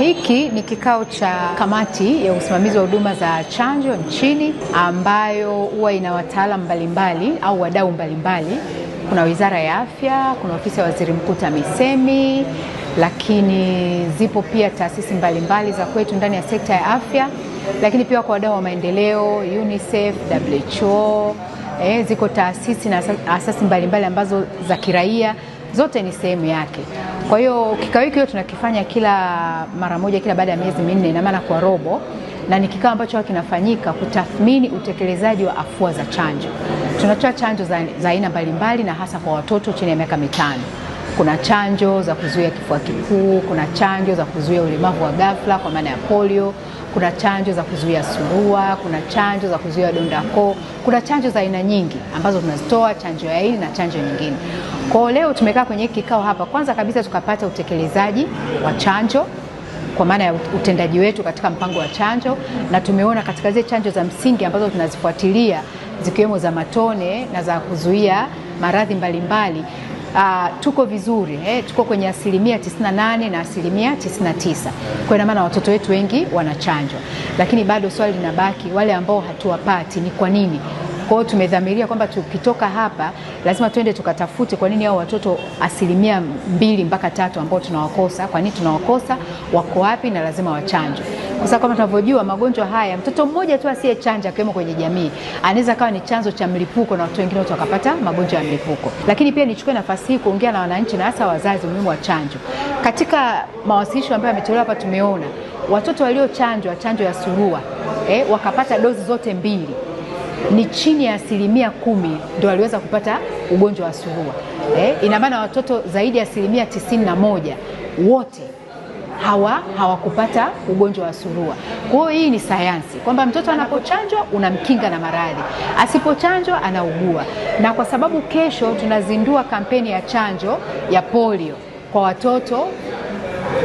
Hiki ni kikao cha kamati ya usimamizi wa huduma za chanjo nchini ambayo huwa ina wataalamu mbalimbali au wadau mbalimbali. Kuna Wizara ya Afya, kuna Ofisi ya Waziri Mkuu TAMISEMI, lakini zipo pia taasisi mbalimbali za kwetu ndani ya sekta ya afya, lakini pia kwa wadau wa maendeleo, UNICEF, WHO, ziko taasisi na asasi mbalimbali ambazo za kiraia, zote ni sehemu yake. Kwa hiyo kikao hiki tunakifanya kila mara moja, kila baada ya miezi minne, na maana kwa robo, na ni kikao ambacho kinafanyika kutathmini utekelezaji wa afua za chanjo. Tunatoa chanjo za aina mbalimbali na hasa kwa watoto chini ya miaka 5. Kuna chanjo za kuzuia kifua kikuu, kuna chanjo za kuzuia ulemavu wa ghafla kwa maana ya polio, kuna chanjo za kuzuia surua, kuna chanjo za kuzuia donda koo, kuna chanjo za aina nyingi ambazo tunazitoa, chanjo ya hili na chanjo nyingine. Kwa leo tumekaa kwenye kikao hapa, kwanza kabisa tukapata utekelezaji wa chanjo kwa maana ya utendaji wetu katika mpango wa chanjo, na tumeona katika zile chanjo za msingi ambazo tunazifuatilia zikiwemo za matone na za kuzuia maradhi mbalimbali, tuko vizuri, tuko kwenye 98% na 99%. Kwa ina maana watoto wetu wengi wanachanjwa, lakini bado swali linabaki, wale ambao hatuwapati ni kwa nini? Kwa hiyo tumedhamiria kwamba tukitoka hapa lazima tuende tukatafute kwa nini hao watoto 2 mpaka 3 ambao tunawakosa, kwa nini tunawakosa, wako wapi na lazima wachanjwe. Kwa sababu kama tunavyojua magonjwa haya, mtoto mmoja tu asiyechanja kiwemo kwenye jamii anaweza kawa ni chanzo cha mlipuko na watu wengine wakapata magonjwa ya mlipuko. Lakini pia nichukue nafasi hii kuongea na wananchi na hasa wazazi umuhimu wa chanjo. Katika mawasilisho ambayo yametolewa hapa tumeona watoto waliochanjwa chanjo ya surua wakapata dozi zote 2, ni chini ya 10% ndio waliweza kupata ugonjwa wa surua. Ina maana watoto zaidi ya 91% wote hawakupata ugonjwa wa surua. Kwa hiyo hii ni sayansi kwamba mtoto anapochanjwa unamkinga na maradhi, asipochanjwa anaugua. Na kwa sababu kesho tunazindua kampeni ya chanjo ya polio kwa watoto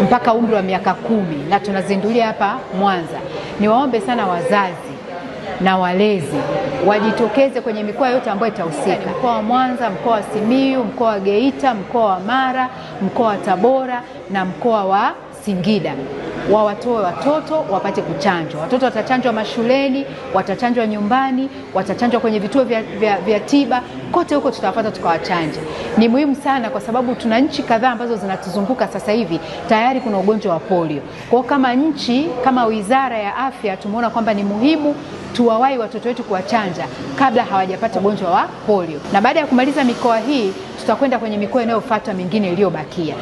mpaka umri wa miaka 10 na tunazindulia hapa Mwanza, niwaombe sana wazazi na walezi wajitokeze kwenye mikoa yote ambayo itahusika. Mkoa wa Mwanza, mkoa wa Simiyu, mkoa wa Geita, mkoa wa Mara, mkoa wa Tabora na mkoa wa Singida. Wawatoe watoto wapate kuchanjwa. Watoto watachanjwa mashuleni, watachanjwa nyumbani, watachanjwa kwenye vituo vya tiba, kote huko tutawapata tukawachanja. Ni muhimu sana kwa sababu tuna nchi kadhaa ambazo zinatuzunguka sasa hivi tayari kuna ugonjwa wa polio. Kwa kama nchi, kama Wizara ya Afya tumeona kwamba ni muhimu tuwawahi watoto wetu kuwachanja kabla hawajapata ugonjwa wa polio. Na baada ya kumaliza mikoa hii tutakwenda kwenye mikoa inayofuata mingine iliyobakia.